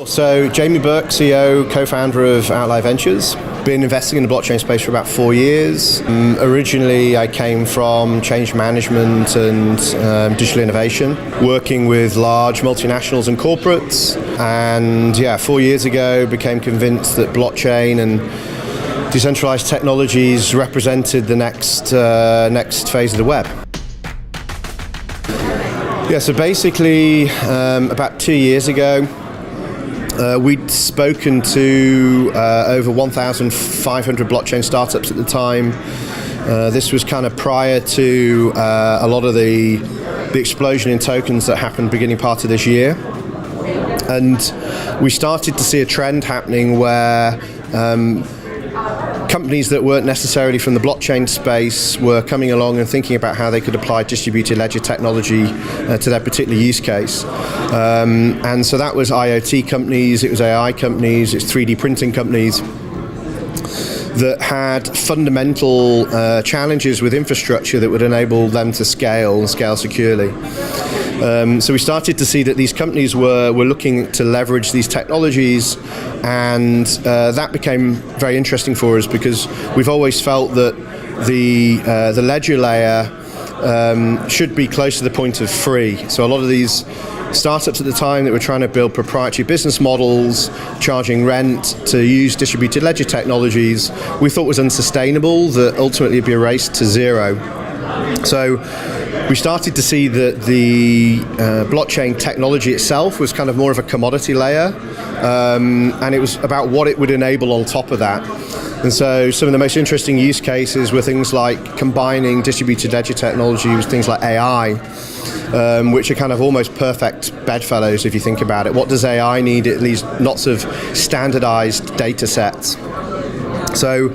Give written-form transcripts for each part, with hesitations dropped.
So Jamie Burke, CEO, co-founder of OutlierVentures. Been investing in the blockchain space for about 4 years. Originally I came from change management and digital innovation, working with large multinationals and corporates. And 4 years ago became convinced that blockchain and decentralized technologies represented the next phase of the web. So basically about 2 years ago, we'd spoken to over 1,500 blockchain startups at the time. This was kind of prior to a lot of the explosion in tokens that happened beginning part of this year. And we started to see a trend happening where companies that weren't necessarily from the blockchain space were coming along and thinking about how they could apply distributed ledger technology to their particular use case. And so that was IoT companies, it was AI companies, it's 3D printing companies that had fundamental challenges with infrastructure that would enable them to scale and scale securely. So we started to see that these companies were looking to leverage these technologies, and that became very interesting for us because we've always felt that the ledger layer should be close to the point of free. So a lot of these startups at the time that were trying to build proprietary business models, charging rent to use distributed ledger technologies, we thought was unsustainable, that ultimately it'd be a race to zero. So we started to see that the blockchain technology itself was kind of more of a commodity layer, and it was about what it would enable on top of that. And so some of the most interesting use cases were things like combining distributed ledger technology with things like AI, which are kind of almost perfect bedfellows if you think about it. What does AI need? It needs lots of standardized data sets. So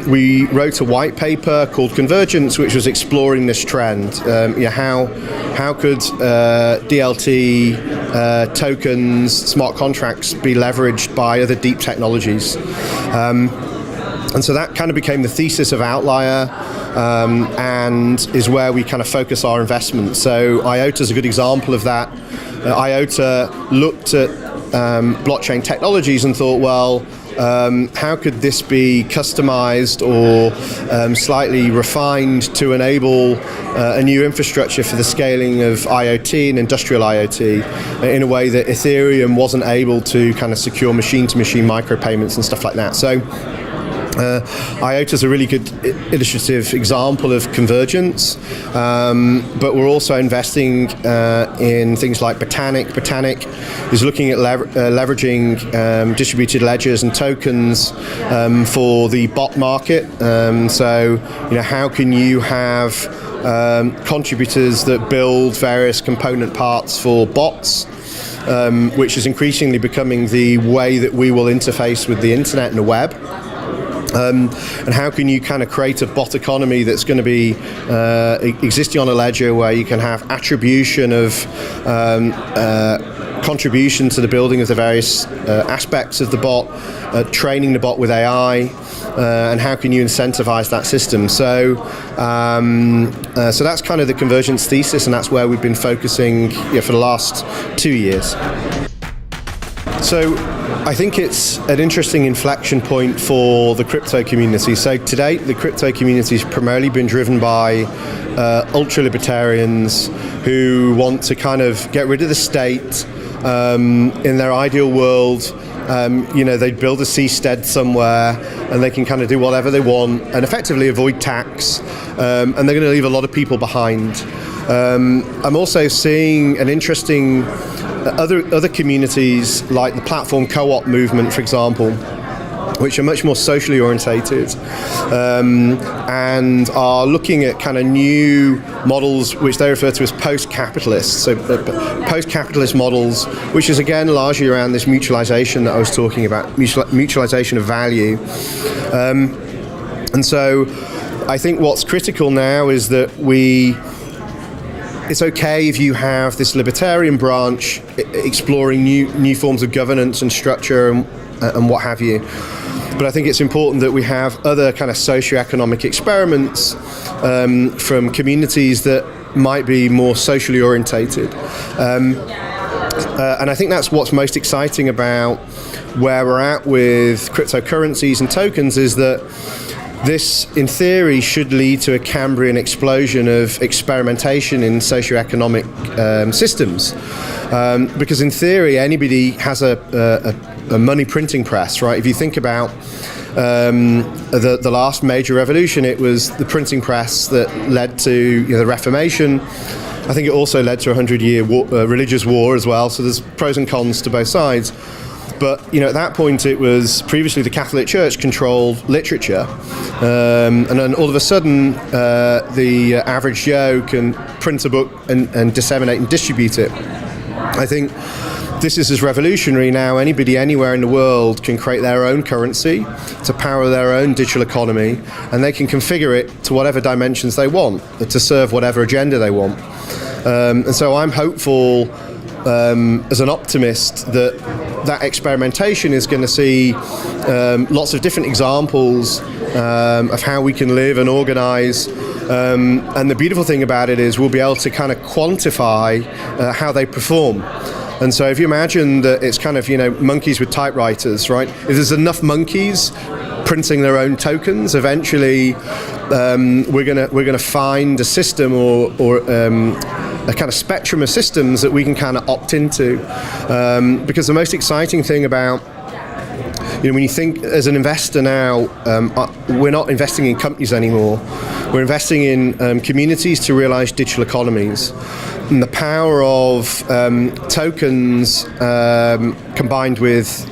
we wrote a white paper called Convergence, which was exploring this trend. How could DLT, tokens, smart contracts be leveraged by other deep technologies? And so that kind of became the thesis of Outlier, and is where we kind of focus our investments. So IOTA is a good example of that. IOTA looked at blockchain technologies and thought, well, how could this be customized or slightly refined to enable a new infrastructure for the scaling of IoT and industrial IoT in a way that Ethereum wasn't able to kind of secure machine-to-machine micropayments and stuff like that. So IOTA is a really good illustrative example of convergence, but we're also investing in things like Botanic. Botanic is looking at leveraging distributed ledgers and tokens for the bot market. So, how can you have contributors that build various component parts for bots, which is increasingly becoming the way that we will interface with the internet and the web. And how can you kind of create a bot economy that's going to be existing on a ledger where you can have attribution of contribution to the building of the various aspects of the bot, training the bot with AI, and how can you incentivize that system? So that's kind of the convergence thesis, and that's where we've been focusing for the last 2 years. So I think it's an interesting inflection point for the crypto community. So to date, the crypto community has primarily been driven by ultra-libertarians who want to kind of get rid of the state. In their ideal world, they'd build a seastead somewhere and they can kind of do whatever they want and effectively avoid tax, and they're going to leave a lot of people behind. I'm also seeing an interesting other communities like the platform co-op movement, for example, which are much more socially orientated and are looking at kind of new models which they refer to as post-capitalist. So post-capitalist models, which is again largely around this mutualization that I was talking about, mutualization of value. And so I think what's critical now is that it's okay if you have this libertarian branch exploring new forms of governance and structure and what have you. But I think it's important that we have other kind of socioeconomic experiments from communities that might be more socially orientated. And I think that's what's most exciting about where we're at with cryptocurrencies and tokens, is that this, in theory, should lead to a Cambrian explosion of experimentation in socioeconomic systems. Because in theory, anybody has a money printing press, right? If you think about the last major revolution, it was the printing press that led to the Reformation. I think it also led to a 100-year religious war as well, so there's pros and cons to both sides. But at that point, it was previously the Catholic Church controlled literature, and then all of a sudden, the average Joe can print a book and disseminate and distribute it. I think this is as revolutionary now. Anybody anywhere in the world can create their own currency to power their own digital economy, and they can configure it to whatever dimensions they want, to serve whatever agenda they want. And so I'm hopeful, as an optimist, that experimentation is going to see lots of different examples of how we can live and organize. And the beautiful thing about it is we'll be able to kind of quantify how they perform. And so if you imagine that it's kind of, monkeys with typewriters, right? If there's enough monkeys printing their own tokens, eventually we're gonna find a system or a kind of spectrum of systems that we can kind of opt into. Because the most exciting thing about, when you think as an investor now, we're not investing in companies anymore. We're investing in communities to realize digital economies. And the power of tokens combined with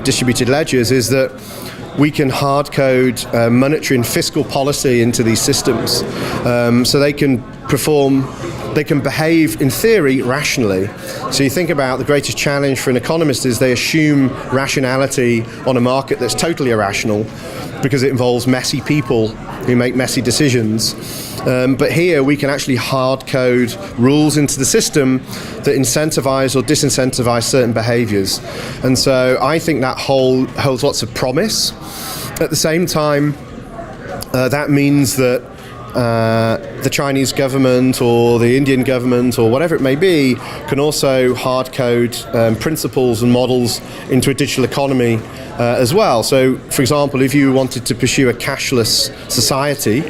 distributed ledgers is that we can hard code monetary and fiscal policy into these systems, so they can behave, in theory, rationally. So you think about the greatest challenge for an economist is they assume rationality on a market that's totally irrational because it involves messy people who make messy decisions. But here we can actually hard code rules into the system that incentivize or disincentivize certain behaviors. And so I think that holds lots of promise. At the same time, that means that the Chinese government or the Indian government or whatever it may be can also hard code principles and models into a digital economy as well. So, for example, if you wanted to pursue a cashless society,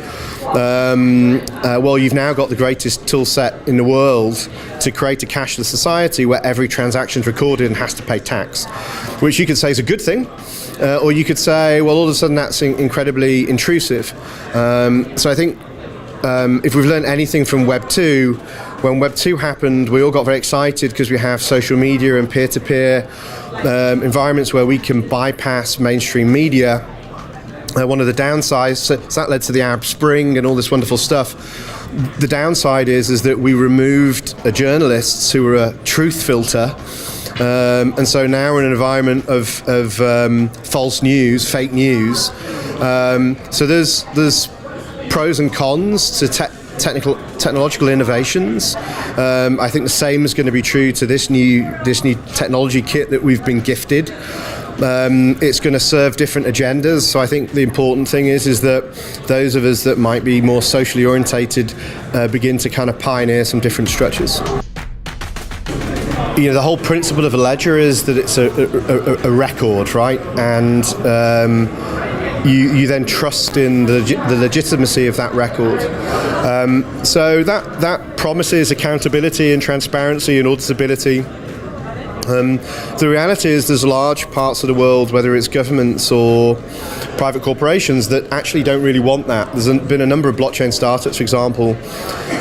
well, you've now got the greatest tool set in the world to create a cashless society where every transaction is recorded and has to pay tax, which you could say is a good thing. Or you could say, well, all of a sudden that's incredibly intrusive. So I think if we've learned anything from Web 2, when Web 2 happened, we all got very excited because we have social media and peer-to-peer environments where we can bypass mainstream media. One of the downsides, so that led to the Arab Spring and all this wonderful stuff. The downside is that we removed journalists who were a truth filter. And so now we're in an environment of false news, fake news. So there's pros and cons to technological innovations. I think the same is going to be true to this new technology kit that we've been gifted. It's going to serve different agendas. So I think the important thing is that those of us that might be more socially orientated begin to kind of pioneer some different structures. The whole principle of a ledger is that it's a record, right? And you then trust in the legitimacy of that record. So that promises accountability and transparency and auditability. The reality is there's large parts of the world, whether it's governments or private corporations, that actually don't really want that. There's been a number of blockchain startups, for example,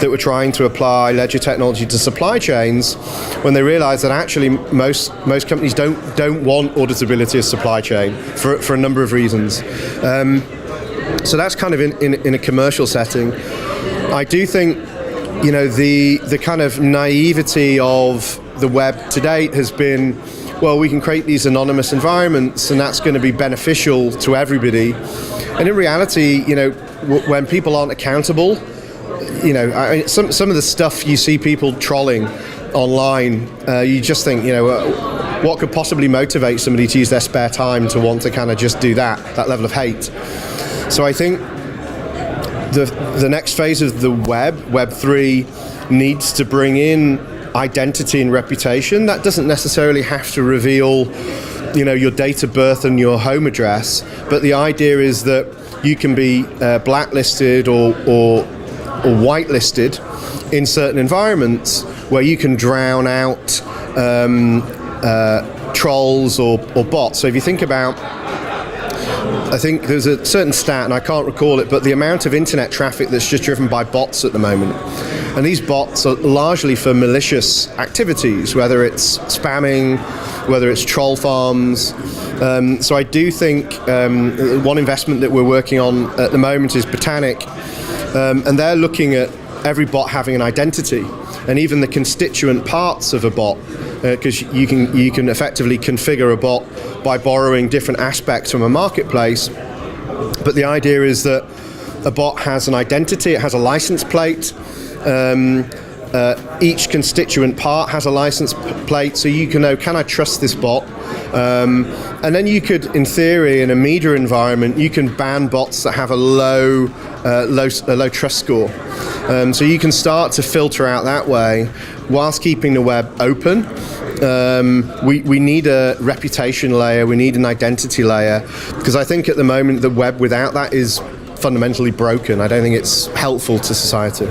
that were trying to apply ledger technology to supply chains when they realized that actually most companies don't want auditability of supply chain for a number of reasons. So that's kind of in a commercial setting. I do think the kind of naivety of the web to date has been, well, we can create these anonymous environments and that's going to be beneficial to everybody. And in reality, when people aren't accountable, some of the stuff you see people trolling online, you just think, what could possibly motivate somebody to use their spare time to want to kind of just do that level of hate. So I think the next phase of the Web 3, needs to bring in identity and reputation. That doesn't necessarily have to reveal, your date of birth and your home address, but the idea is that you can be blacklisted or whitelisted in certain environments where you can drown out trolls or bots. So if you think about, I think there's a certain stat, and I can't recall it, but the amount of internet traffic that's just driven by bots at the moment. And these bots are largely for malicious activities, whether it's spamming, whether it's troll farms. So I do think one investment that we're working on at the moment is Botanic, and they're looking at every bot having an identity, and even the constituent parts of a bot, because you can effectively configure a bot by borrowing different aspects from a marketplace. But the idea is that a bot has an identity, it has a license plate. Each constituent part has a license plate, so you can know, can I trust this bot? And then you could, in theory, in a media environment, you can ban bots that have a low trust score. So you can start to filter out that way, whilst keeping the web open. We need a reputation layer, we need an identity layer, because I think at the moment the web without that is fundamentally broken. I don't think it's helpful to society.